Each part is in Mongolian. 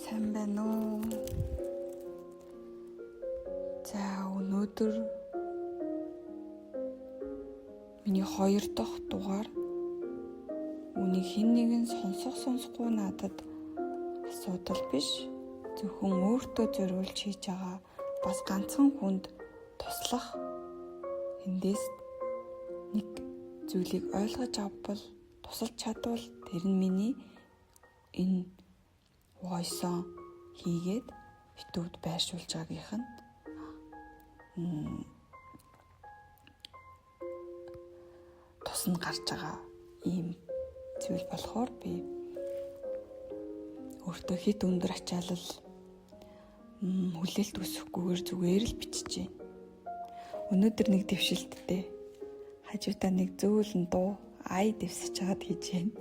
Сайн байна уу? За өнөөдөр миний 2 дахь дугаар үнийг хэн нэгэн сонсохгүй надад асуудал биш. Зөвхөн өөртөө зориулж хийж байгаа бас ганцхан хүнд туслах эндээс нэг зүйлийг ойлгож авбал тусалж чадвал тэр нь миний энэ voice-оо хийгээд битүүд байршуулж байгаагийнх нь тусна гарч байгаа ийм зүйл болохоор би өөртөө хэд өндөр ачаалал хүлээлт өсөхгүйгээр зүгээр л биччихээн. Өнөөдөр нэг дэвшилттэй хажуудаа нэг зөөлөн дуу ай дэвсэж чад гэж байна.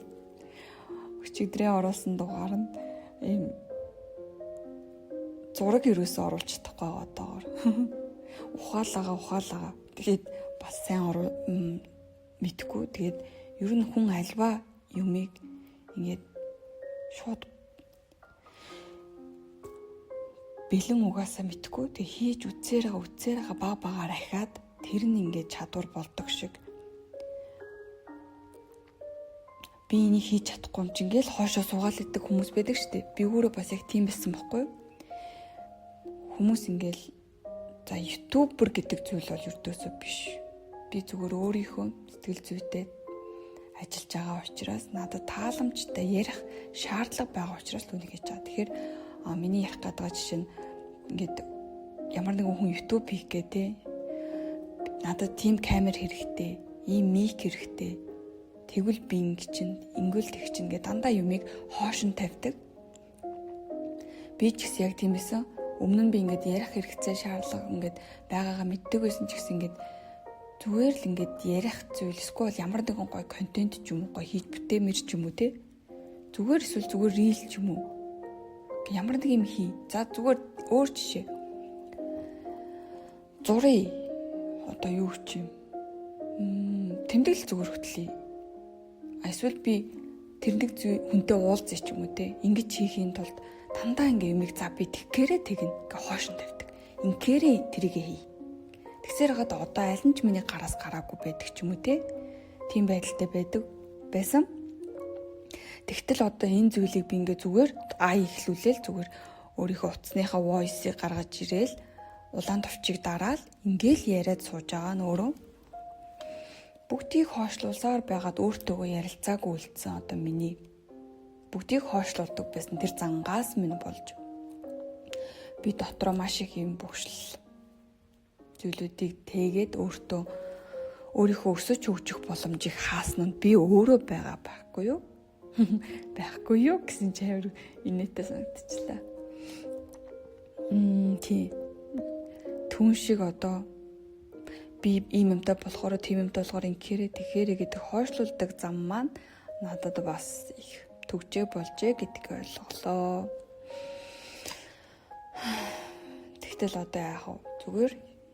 Өчигдрээ оруулсан дугаар нь ийм зураг юусоо оруулж чадахгүй одоогоор. Ухаалага. Тэгээд бас сайн мэдгүй. Тэгээд ер нь хүн альва юмыг ингээд шууд бэлэн угаасаа мэдгүй. Тэг хийж үцээрээ багаар ахиад тэр нь ингээд чадвар болдог шиг. Би энийг хийж чадахгүй юм чи ингээл хоошоо суугаал идэг хүмүүс байдаг штеп. Би өөрөө бас яг тийм байсан байхгүй юу? Хүмүүс ингээл за ютубер гэдэг зүйл бол ердөөсөө биш. Би зүгээр өөрийнхөө сэтгэл зүйтэй ажиллаж байгаа учраас надад тааламжтай ярих шаардлага байгаа учраас л үнийг хийж байгаа. Тэгэхээр миний ярих гэдэг жишээ нь ингээд ямар нэгэн хүн ютуб хийх гэдэг надад тийм камер хэрэгтэй, ийм мик хэрэгтэй. Тэгвэл би ингэвэл тэг чинь гэ дандаа юмыг хоошин тавьдаг. Би ч гэсэн яг тийм байсан. Өмнө нь би ингээд ярих хэрэгцээ шаардлага ингээд байгаагаа мэддэг байсан ч гэсэн ингээд зүгээр л ингээд ярих зүйл эсвэл ямар нэгэн гоё контент ч юм уу гоё хийж бүтээмэр ч юм уу те. Зүгээр эсвэл зүгээр рил ч юм уу. Ямар нэг юм хий. За зүгээр өөр жишээ. Зурыг одоо юу ч юм. Тэмдэглэл зүгээр хөтлөе. Эсвэл би тэр нэг хүнтэй уулзъя ч юм уу те. Ингэж хийхийн тулд дандаа ингээ юмыг за би тэгкээрээ тэгнэ ингээ хоошин тавьдаг. Инкээрээ тэрийгэ хий. Тэгсээр хагаад одоо аль нь ч миний гараас гараагүй байдаг ч юм уу те. Тийм байдалтай байсан. Тэгтэл одоо энэ зүйлийг би ингээ зүгээр ихлүүлээл зүгээр өөрийнхөө утасныхаа voice-ыг гаргаж ирээл улаан товчийг дараал ингээл яриад сууж байгаа нь өөрөө бүгдийг хоошлуулсаар байгаад өөртөөгөө ярилцаагүй үлдсэн одоо миний бүгдийг хоошлуулдаг байсан тэр зангаас минь болж би дотроо маш их юм бөхшл зүйлүүдийг тэгээд өөрийнхөө өсөж хөгжих боломжийг хаасан нь би өөрөө байгаа байхгүй юу? Байхгүй юу гэсэн чавар инээтэй санагдчихлаа. Тийм. Түн шиг одоо би ийм юмтай болохоор тийм юмтай болохоор инкээрээ тэгэхээр гэдэг хойшлуулдаг зам маань надад бас их төгжээ болжээ гэдгийг ойлголоо. Тэгтэл одоо яах вэ? Зүгээр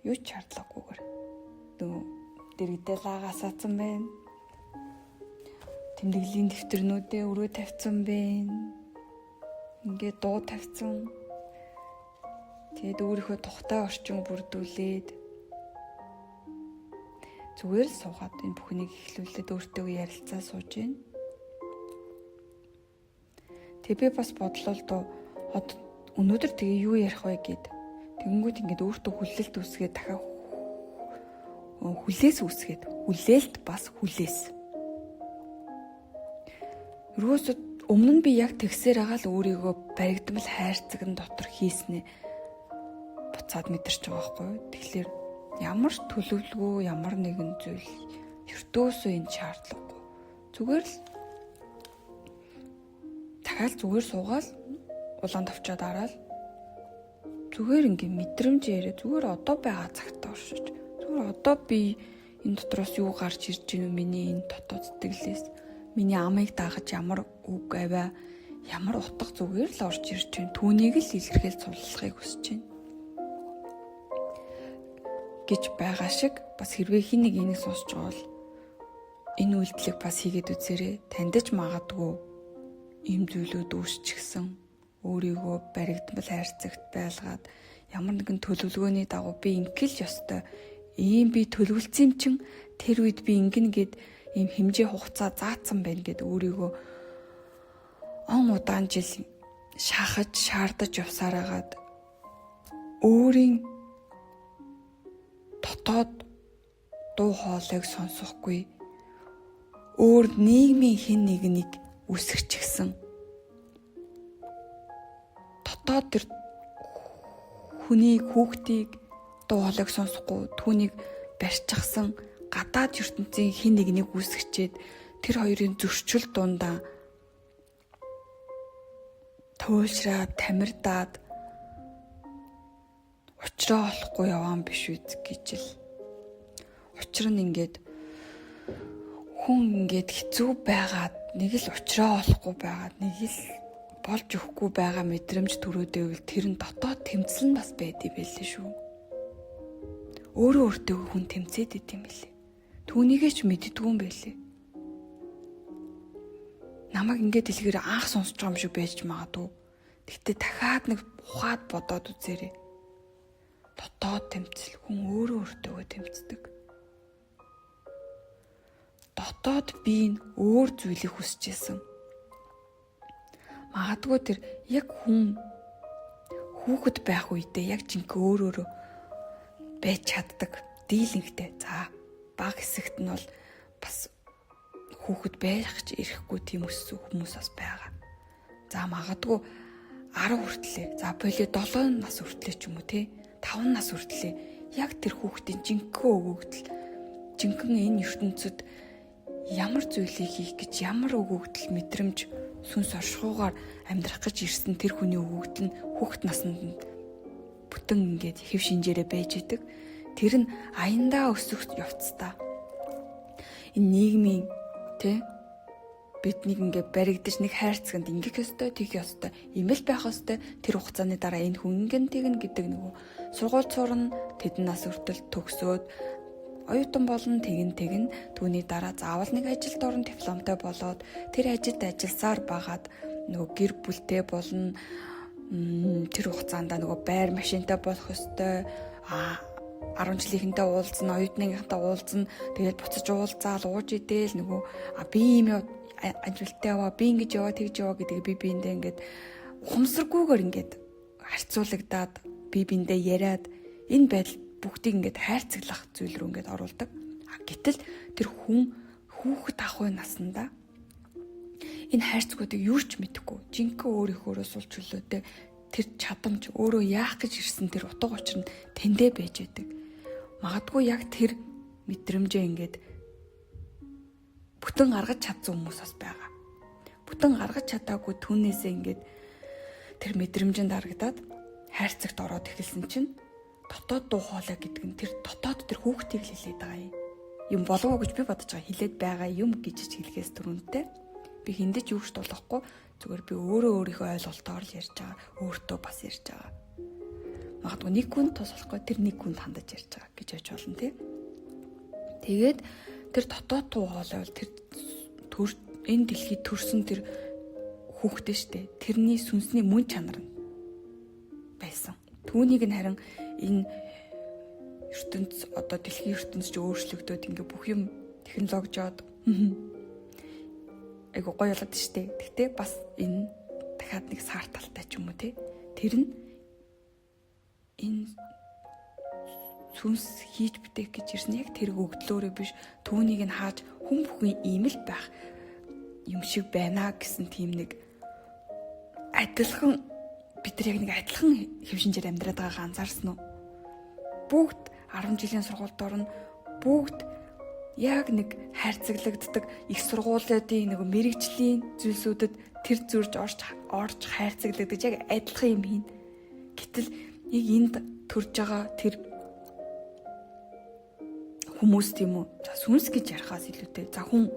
юу ч шаардлагагүйгээр дэрэгдээ лагаасаацсан байна. Тэмдэглэлийн дэвтэрнүүдээ өрөө тавьсан байна. Ингээд дуу тавьсан. Тэгээд өөрийнхөө тухтай орчин бүрдүүлээд зүгээр л суугаад энэ бүхнийг эхлүүлээд өөртөө ярилцаа сууж байна. Тэг би бас бодлоо л доо өнөөдөр тэгээ юу ярих вэ гэд. Тэгэнгүүт ингээд өөртөө хүлээлт үүсгээд дахиад хүлээс үүсгээд хүлээлт бас хүлээс. Юусе өмнө нь би яг тэгсээр байгаа л өөрийгөө баригдмал хайрцагн дотор хийснэ буцаад мэдэрч байгаа байхгүй юу. Тэгэхээр ямар ч төлөвлөгөө ямар нэгэн зүйл ердөөсөө энэ шаардлагагүй. Зүгээр л дахиад зүгээр суугаал улаан товчоо дараал зүгээр ингээм мэдрэмж яриа зүгээр одоо байгаа цагтаа оршиж зүгээр одоо би энэ дотроос юу гарч ирж байна вэ миний энэ дотоод сэтгэлээс миний амыг дагаж ямар үг аваа ямар утга зүгээр л орж ирж байна түүнийг л илэрхийлж суулгахыг хүсэж байна гэж байгаа шиг бас хэрвээ хин нэг энийг сонсож байгаа бол энэ үйлдэлийг бас хийгээд үзээрэй. Танд ч магадгүй ийм зүйлүүд үүсчихсэн өөрийгөө баригдмал хайрцагт байлгаад ямар нэгэн төлөвлөгөөний дагуу би ингээл ёстой. Ийм би төлөвлөсөн юм чин тэр үед би ингэн гэд ийм хэмжээ хугацаа заасан байна гэд өөрийгөө он удаан жил шахаж шаардаж явсараагаад өөрийн дотоод дуу хоолойг сонсохгүй өөр нийгмийн хэн нэгнийг үсгэрчихсэн дотоод тэр хүнийг хүүхдийг дуу хоолойг сонсохгүй түүнийг барьчихсан гадаад ертөнцийн хэн нэгнийг үсгчээд тэр хоёрын зөрчил дундаа туйлшраад тамирдаад учраа олохгүй яваан биш үз гэж л. Учир нь ингээд хүн ингээд хэцүү байгаад нэг л учраа олохгүй байгаад нэг л болж өгөхгүй байгаа мэдрэмж төрөөдөө тэр нь дотоод тэмцэл нь бас байдığım байлээ шүү. Өөрөө өөртөө хүн тэмцээд идэм билээ. Түүнийгээ ч мэддэггүй юм байлээ. Намайг ингээд дэлгэр анх сонсож байгаа юм шиг байж магадгүй. Гэтэ дахиад нэг ухаад бодоод үзээрэй. Дотоод тэмцэл хүн өөрөө өөртөө тэмцдэг. Дотоод би нь өөр зүйлийг хүсэж исэн. Магадгүй тэр яг хүн хүүхэд байх үедээ яг жинхэнэ өөрөөрөө байж чаддаг дийлэнхтэй. За баг хэсэгт нь бол бас хүүхэд байх ч ирэхгүй тийм өссөн хүмүүс бас байгаа. За магадгүй 10 хүртлээ. За болоо 7 нас хүртлээ ч юм уу те 5 нас хүртлээ. Яг тэр хүүхдийн жинхэнэ өгөгдөл жинхэнэ энэ ертөнцид ямар зүйлийг хийх гэж ямар өгөгдөл мэдрэмж сүнс оршихуугаар амьдрах гэж ирсэн тэр хүний өгөгдөл нь хүүхэд наснд бүтэн ингээд хэв шинжээрээ байж идэг. Тэр нь аяндаа өсөх явцдаа энэ нийгмийн тэ биднийг ингээд баригдаж нэг хайрцагт ингэх ёстой, тэгэх ёстой, имэл байх ёстой. Тэр хугацааны дараа энэ хүн ингэн тэгнэ гэдэг нөгөө сургууль цуурна тэдэн нас хүртэл төгсөөд оюутан болон тэгнэ түүний дараа заавал нэг ажилд орон дипломтой болоод тэр ажилд ажилласаар багаад нөгөө гэр бүлтэй болно тэр хугацаанд нөгөө байр машинтай болох ёстой 10 жилийнхэнтэй уулзна оюутныхантай уулзна тэгээд буцаж уулзаал ууж идэл нөгөө би ийм ажилттай яваа би ингэж яваа тэгж яваа гэдэг би биэндээ ингээд ухамсаргүйгээр ингээд харьцуулагдаад би биэндээ яриад энэ байдал бүгдийг ингээд хайрцаглах зүйл рүү ингээд оруулдаг. Гэтэл тэр хүн хүүхэд ах үе наснда энэ хайрцагуудыг юу ч мэдэхгүй жинхэнэ өөрийнхөө сул чөлөөтэй тэр чадамж өөрөө яах гэж ирсэн тэр утга учир нь тэндээ байж байдаг. Магадгүй яг тэр мэдрэмжээ ингээд бүтэн гаргаж чадсан хүмүүс бас байгаа. Бүтэн гаргаж чадаагүй түүнээсээ ингээд тэр мэдрэмжинд харагдаад хайрцагт ороод эхэлсэн чинь дотоод дуу хоолой гэдэг нь тэр дотоод тэр хүүхдийг л хэлээд байгаа юм болов уу гэж би бодож байгаа. Хэлээд байгаа юм гэж хэлгээс түрүүнтэй би хиндэж юу ч тулахгүй зүгээр би өөрийнхөө ойлголтоор л ярьж байгаа. Өөртөө бас ярьж байгаа. Магадгүй нэг хүн тусахгүй тэр нэг хүнд хандаж ярьж байгаа гэж яж болно тий. Тэгээд тэр дотоод дуу хоолой бол тэр энэ дэлхийд төрсөн тэр хүүхдээ штэ тэрний сүнсний мөн чанар нь байсан. Түүнийг нь харин энэ ертөнц одоо дэлхийн ертөнц ч өөрчлөгдөөд ингээ бүх юм технологиод айгу гоё болоод штэ. Гэхдээ бас энэ дахиад нэг сар талтай ч юм уу те. Тэр нь энэ сүнс хийж бүтээх гэж ирсэн яг тэр өгдлөөрөө биш түүнийг нь хааж хүн бүхэн ийм л байх юм шиг байна гэсэн тийм нэг адилхан бид нар яг нэг адилхан хэв шинжээр амьдраад байгааг анзаарсан уу? Бүгд 10 жилийн сургуульд орно. Бүгд яг нэг хайрцаглагддаг их сургуулиудын нэг мэрэгжлийн зүйлсүүдэд тэр зүрж орж хайрцаглагдаж яг адилхан юм хийн. Гэтэл яг энд төрж байгаа тэр хүмүүс тийм үү? За сүнс гэж ярихаас илүүтэй. За хүн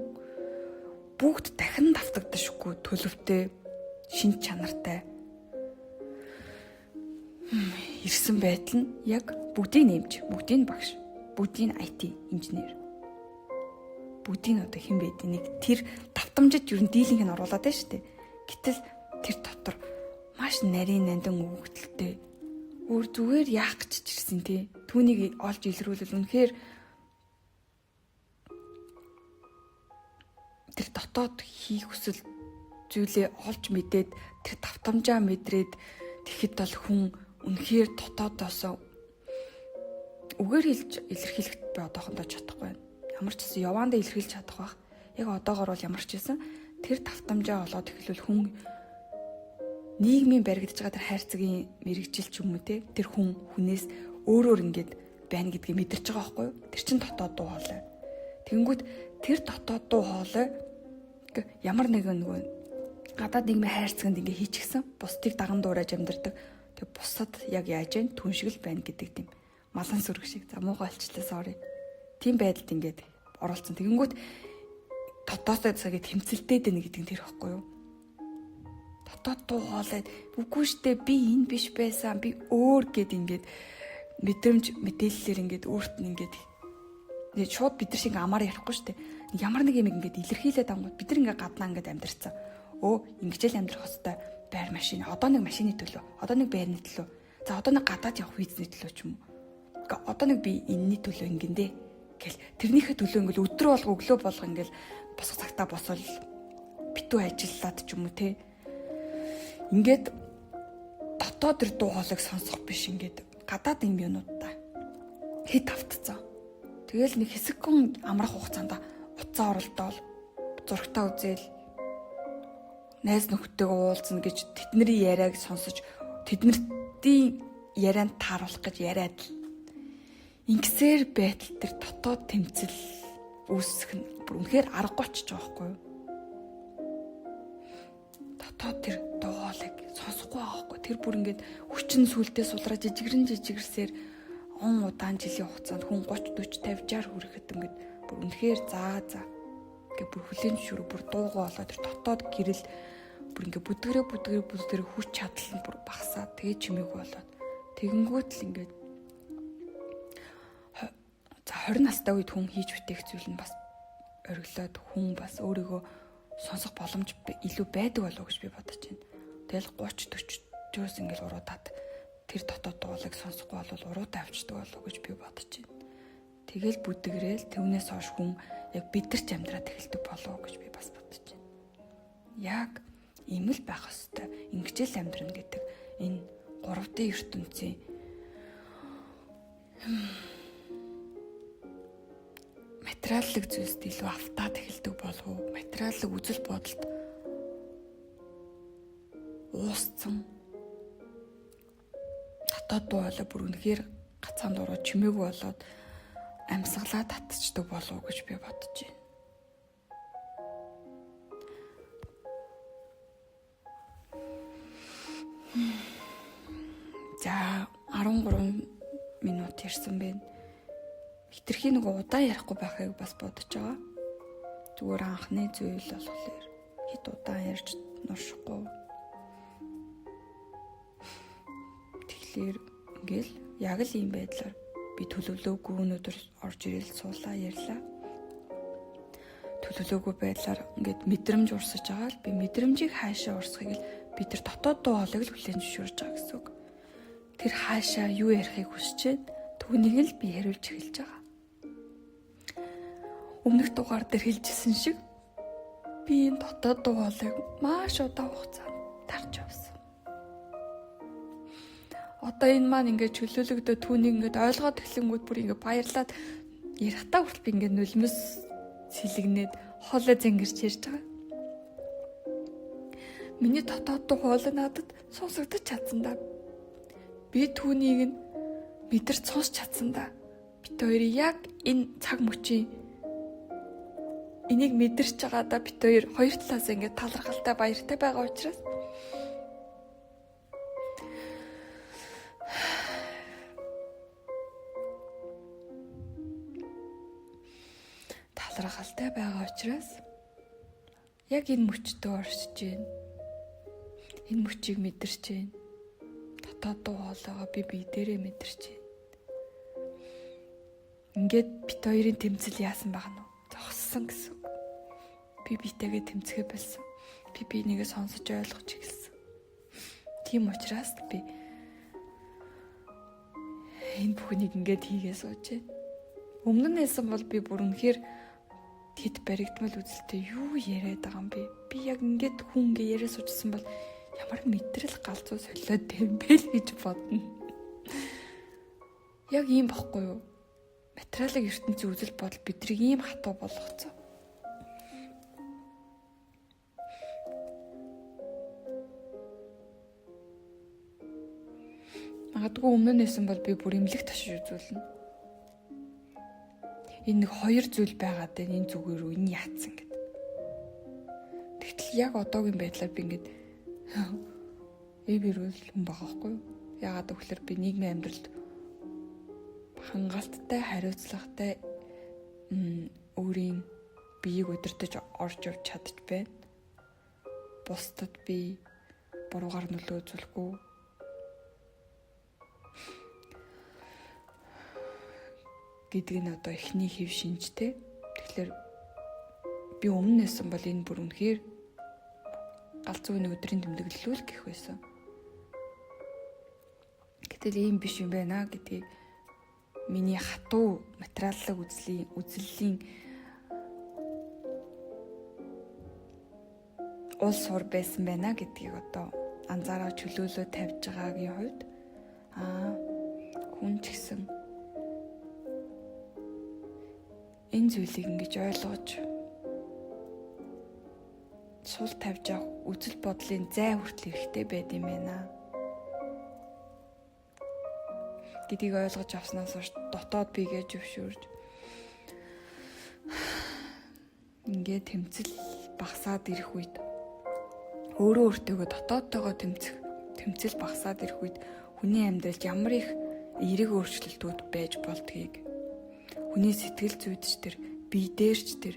бүгд дахин давтагдашгүй төлөвтэй, шин чанартай ирсэн байдал нь яг бүгдийг нэмж, бүгдийг багш, бүгдийг IT инженер. Бүгдийг одоо хэн байдгийг нэг тэр давтамжид ер нь дийлэнх нь оруулаад байна шүү дээ. Гэтэл тэр дотор маш нарийн нандин өгөгдөлтэй. Өөр зүгээр яах гэж ирсэн тий. Түүнийг олж илрүүлэл үнэхээр тэр дотоод хийх хүсэл зүйлээ олж мэдээд тэр давтамжаа мэдрээд тэгэхэд бол хүн үнэхээр дотоодоосоо үгээр хэлж илэрхийлэхэд би одоохондоо чадахгүй байна. Ямар ч гэсэн яваандаа илэрхийлж чадах байх. Яг одоогоор бол ямар ч гэсэн тэр давтамжаа олоод эхлүүл хүн нийгмийн баригдаж байгаа тэр хайрцагийн мэрэгжил ч юм уу те тэр хүн хүнээс өөрөөр ингээд байна гэдгийг мэдэрч байгаа байхгүй юу? Тэр чин дотоод дуу хоолой. Тэнгүүт тэр дотоод дуу хоолой ямар нэгэн нөгөө гадаад нийгмийн хайрцагт ингээ хийчихсэн. Бусдыг даган дуурайж амьдардаг. Тэг бусад яг яаж вэ? Түн шиг л байна гэдэг тийм малан сүрэг шиг. За муухай олчлаа sorry. Тийм байдалд ингээд оролцсон. Тэгэнгүүт дотоосоо цагийг тэмцэлтэй дэнэ гэдэг нь тэр ихгүй юу? Дотоод дуу хоолой үгүй штэ би энэ биш байсан. Би өөр гэд ингээд мэдрэмж мэдээллээр ингээд өөрт нь ингээд шууд бид нар шиг амаар ярихгүй штэ. Ямар нэг юм ингээд илэрхийлээд ангууд бид нар ингээд гаднаа ингээд амьдэрсэн. Ингэж л амьдрах хэвээр байр машин. Одоо нэг машины төлөө, одоо нэг байрны төлөө. За одоо нэг гадаад явах визний төлөө ч юм уу. Одоо нэг би энэний төлөө ингэндэ гэл тэрнийхээ төлөө ингээл өдрөө болго өглөө болго ингээл босох цагтаа босвол битүү ажиллаад ч юм уу те. Ингээд дотоод төр дуу хоолойг сонсох биш ингээд гадаад юм юунуудаа хэд автцсан. Тэгэл нэг хэсэг хүн амрах хугацаанд уцаа оролдоол зургтаа үзээл найз нөхдөйгөө уулзна гэж тэдний яриаг сонсож тэднэртийн ярианд тааруулах гэж яриад ингэсээр байтал тэр дотоод тэмцэл үүсэх нь бүр үнэхээр аргагүй ч жоохгүй юу. Дотоод тэр дуу хоолойг сонсохгүй байхгүй. Тэр бүр ингээд хүчин сүлдээ сулраа жижигэрсээр он удаан жилийн хугацаанд хүн 30 40 50 60 хүрэхэд ингээд бүр үнэхээр заа ингээд бүр хүлэн зөвшөөрөв бүр дуугаа болоод тэр дотоод гэрэл бүр ингээд бүдгэрээ хүч чадал нь бүр багасаад тэгээ чимээгүй болоод тэгэнгүүт л ингээд за 20 настай үед хүн хийж бүтээх зүйл нь бас ориглоод хүн бас өөрийгөө сонсох боломж илүү байдаг болов уу гэж би бодож байна. Тэгэл 30 40-оос ингээд уруудаад тэр дотоод дуулыг сонсохгүй бол уруудаа авчдаг болов уу гэж би бодож байна. Тэгэл бүдгэрэл түүнээс хойш хүн яг бидэрч амьдраад эхэлдэг болов уу гэж би бас бодож байна. Яг ийм л байх ёстой. Ингэж л амьдрна гэдэг энэ 3D ертөнцийн материаллык зүйлсд илүү автаад эхэлдэг болов уу? Материаллык үзэл бодолд уусцсан дотоод дуу хоолой бүр үнэхээр гацаан дуруу чимээгүй болоод амьсгалаа татчихдаг болов уу гэж би бодож байна. За 13 минут ирсэн байна. Хитрхи нэг удаан ярихгүй байхыг бас бодож байгаа. Зүгээр анхны зүйл болохоор хит удаан ярьж нуршихгүй. Тэгэхээр ингээл яг л ийм байдлаар би төлөвлөөгүй өнөөдөр орж ирэл суулаа ярьлаа. Төлөвлөөгүй байдлаар ингээд мэдрэмж урсаж байгаа л би мэдрэмжийг хаашаа урсахыг л би тэр дотоод дуу хоолойг л хүлээн зөвшөөрж байгаа гэсэн үг. Тэр хаашаа юу ярихыг хүсэж байна. Түүнийг л би яриулж эхэлж байгаа. Өмнөх дугаар дээр хэлжсэн шиг би энэ дотоод дуу хоолойг маш удаан хугацаанд тарж явсан. Одоо энэ маань ингээд чөлөөлөгдөө түүнийг ингээд ойлгоод эхлэнгүүд бүр ингээд баярлаад ярихтаа хүртэл би ингээд нулимс сэлгнээд хоолой зангирч ярьж байгаа. Миний дотоод дуу хоолой надад сонсогдож чадсан да. Би түүнийг нь мэдэрч сонсч чадсан да. Бид хоёрын яг энэ цаг мөчийн энийг мэдэрч байгаадаа бид хоёр талаас ингээд талархалтай баяртай байгаа учраас яг энэ мөчтөө оршиж байна. Энэ мөчийг мэдэрч байна. Дотоод дуу хоолойгоо би дээрээ мэдэрч байна. Ингээд бит хоёрын тэмцэл яасан баг нь зогссон гэсэн. Би битэйгээ тэмцэхэ болсон. Би нэгээ сонсож ойлгож эхэлсэн. Тийм учраас би энэ бүхнийг ингээд хийгээ сууж байна. Өмнө нь хэлсэн бол би бүр үнэхээр хэд баригдмал үзэлтэй юу яриад байгаа юм бэ? Би яг ингээд хүн ингээ яриа суучсан бол ямар мэдрэл галзуу солиод тийм бэ л гэж бодно. Яг ийм бохгүй юу? Материалын ертөнцийн үзэл бодол бидрийг ийм хатуу болгоцсон. Магадгүй өмнө нь хэлсэн бол би бүр имлэг ташиж үзүүлнэ. Энэ нэг хоёр зүйл байгаад байна. Энэ зүгээр үү, энэ яатсан гэд. Тэгтэл яг одоогийн байдлаар би ингээд эвэрүүл хүн байгаа байхгүй юу? Яагаад гэвэл би нийгмийн амьдралд хангалттай, хариуцлагатай өөрийн биеийг удирдах орж явж чадж байна. Бусдад би буруугаар нөлөө үзүүлэхгүй. Гэдэг нь одоо эхний хэв шинжтэй. Тэгэхээр би өмнө нэсэн бол энэ бүр үнэхээр галзуу нэг өдрийн тэмдэглэл гэх байсан. Гэтэл ийм биш юм байна гэдгийг миний хатуу материаллык үзлэлийн уул сур байсан байна гэдгийг одоо анзаараа чөлөөлөө тавьж байгаагийн хувьд хүн ч гэсэн энэ зүйлийг ингэж ойлгож сул тавьж авах үзэл бодлын зай хүртэл хэрэгтэй байд юм байна гэдгийг ойлгож авснаас хойш дотоод бигээ зөвшөөрж ингээд тэмцэл багасаад ирэх үед өөрөө өөртөө дотоодтойгоо тэмцэл багасаад ирэх үед хүний амьдралд ямар их эерэг өөрчлөлтүүд байж болдгийг хүний сэтгэл зүйдч тэр бие дээрч тэр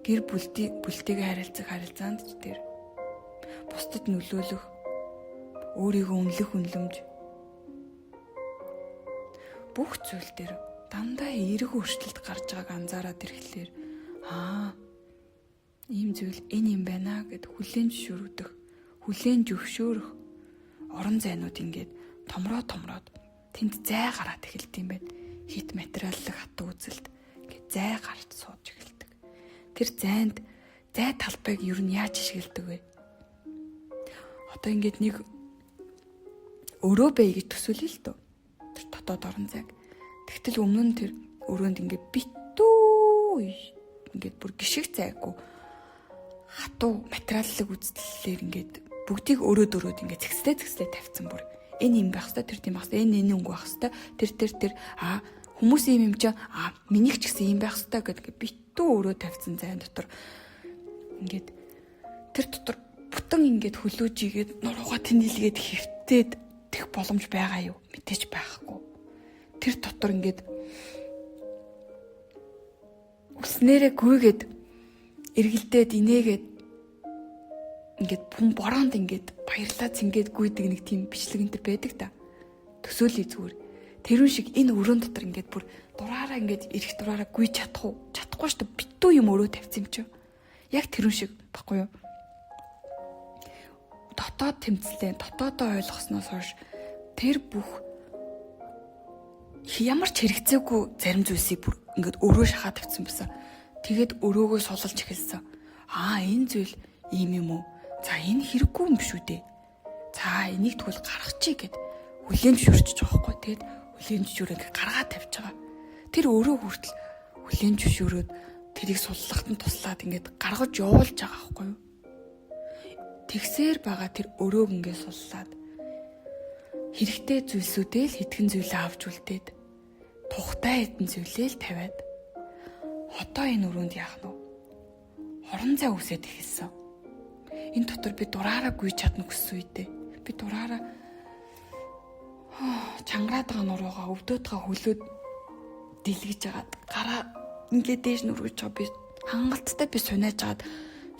гэр бүлтэйгээ харилцах харилцаанд ч тэр бусдад нөлөөлөх өөрийгөө үнэлэмж бүх зүйл дээр дандаа эерэг өөрчлөлт гарч байгааг анзаараад ирэхлээр ийм зүйл энэ юм байна гэд хүлээн зөвшөөрөх орон зайнууд ингээд томроод тэнд зай гараад эхэлт юм байна. Хит материаллык хатуу үзэлд ингээд зай гарч сууж эхэлдэг. Тэр зайд зай талбайг юу нь яаж ашигладаг вэ? Одоо ингээд нэг өрөө бай гэж төсөөлөе л дөө. Тэр дотоод орон зайг. Тэгтэл өмнө нь тэр өрөөнд ингээд битүү ингээд бүр гიშг зайгүй хатуу материаллык үзэлээр ингээд бүгдийг өрөөд ингээд зэгслээ тавьсан бүр. Энэ юм байх хэвээр, тэр тийм байх хэвээр, энэ өнгө байх хэвээр, тэр хүмүүс юм чинь минийх ч гэсэн юм байх хэвээр гэдэг битүү өрөө тавьсан зайн дотор ингээд тэр дотор бүтэн ингээд хөлөөж игээд нуруугаа тэнэлгээд хэвтээд тех боломж байгаа юу? Мэдээж байхгүй. Тэр дотор ингээд үснээрээ гүйгээд эргэлдээд инээгээд ингээд бүм бороонд ингээд баярлаа цингээд гүйдэг нэг тийм бичлэг энэ байдаг та. Төсөөлөе зүгээр. Тэрүүн шиг энэ өрөөнд дотор ингээд бүр дураараа ингээд эрэх дураараа гүйж чадахгүй шүү дээ. Битүү юм өрөө тавьсан юм чи. Яг тэрүүн шиг баггүй юу? Дотоод тэмцлээ, дотоодоо ойлгосноос хойш тэр бүх ямар ч хэрэгцээгүй зарим зүйлсийг бүр ингээд өрөө шахаад тавьсан байсан. Тэгээд өрөөгөө сулалж эхэлсэн. Энэ зүйл ийм юм уу? За энэ хэрэггүй юм биш үү дээ. За энийг тэгвэл гаргачих гэд хүлээн зөвшөөрч байгаа байхгүй. Тэгээд хүлээн зөвшөөрөөд гаргаад тавьж байгаа. Тэр өөрөө хүртэл хүлээн зөвшөөрөөд тэрийг суллахад нь туслаад ингээд гаргаж явуулж байгаа байхгүй юу? Тэгсээр байгаа тэр өрөөг ингээд суллаад хэрэгтэй зүйлсүүдээ л хэдхэн зүйлээ авч үлдээд тухтай хэдэн зүйлээ л тавиад одоо энэ өрөөнд яах нь вэ? Орон зай үсээд эхэлсэн. Энэ дотор би дураараа гүйж чадна гэсэн үедээ би дураараа чангараад байгаа нуруугаа өвдөөдгаа хөлөөд дэлгэж агаад гараа ингээд дээш нүргэж байгаа би хангалттай би сунааж агаад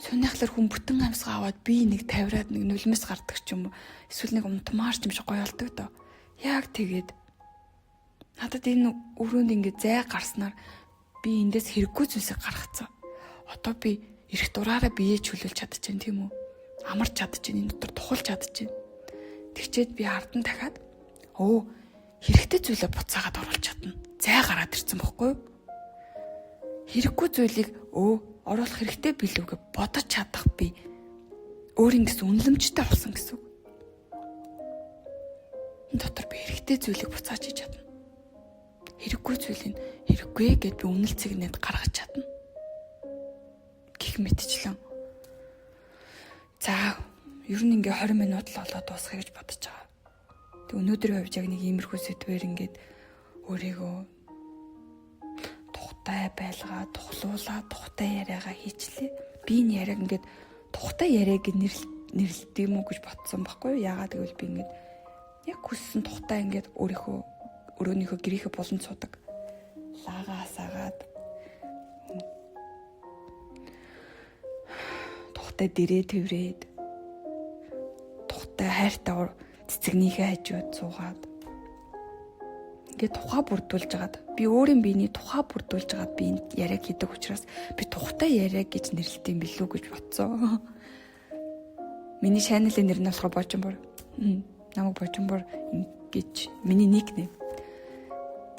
сунаахлаар хүн бүтэн амьсгаа аваад би нэг тавираад нэг нулимс гардаг ч юм уу эсвэл нэг умтмаар ч юм шиг гоё болдог доо. Яг тэгээд надад энэ өрөөнд ингээд зай гарснаар би эндээс хэрэггүй зүйлсийг гаргацсан. Одоо би ирэх дураараа биеэ чөлөөлж чадчихээн тийм үү? Амарч чадчихээн, энэ дотор тухалж чадчихээн. Тэгчээд би ардан дахиад хэрэгтэй зүйлээ буцаагаад оруулах чадна. Зай гараад ирсэн бохгүй юу? Хэрэггүй зүйлийг оруулах хэрэгтэй билүүгээ бодож чадах би өөрийн гэсэн үнэлэмжтэй болсон гэсэн үг. Энэ дотор би хэрэгтэй зүйлийг буцааж хийж чадна. Хэрэггүй зүйлийг хэрэггүй гэд би үнэлцэгнээд гаргаж чадна. Гэх мэтчлэн. За, ер нь ингээ 20 минут л болоод дуусгая гэж бодож байгаа. Тэг өнөөдрийн хувьд яг нэг иймэрхүү сэдвээр ингээд өөрийгөө тухтай байлгаа, тухлуулаа, тухтай яриагаа хийчлээ. Би энэ яриаг ингээд тухтай яриа гэж нэрлэдэг юм уу гэж бодсон байхгүй юу? Яагаад гэвэл би ингээд яг хүссэн тухтай ингээд өөрийнхөө гэрийнхээ болон цудаг лагаасаагаад тухтай дэрээ тэврээд тухтай хайртай цэцэгнийхээ хажууд суугаад ингээд тухай бүрдүүлж агаад би өөрийн биений тухай бүрдүүлж агаад би энд яриаг хийдэг учраас би тухтай яриаг гэж нэрлэдэг юм билүү гэж бодсон. Миний channel-ийн нэр нь болохоор Божинбор. Намайг Божинбор гэж миний никнейм.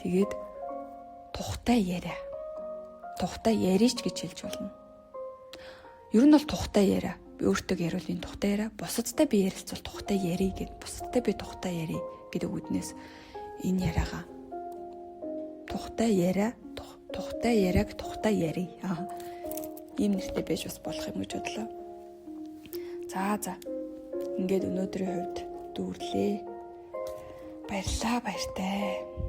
Тэгээд тухтай яриа. Тухтай яриж гэж хэлж болно. Ер нь бол тухтай яриа. Би өөртөө яриул энэ тухтай яриа. Бусадтай би ярилцвал тухтай ярий гэд. Бусадтай би тухтай ярий гэдэг үгнээс энэ яриагаа тухтай яриаг тухтай ярий. Ийм нэртэй байж бас болох юм гэж бодлоо. За. Ингээд өнөөдрийн хувьд дүүрлээ. Баярлалаа баяртай.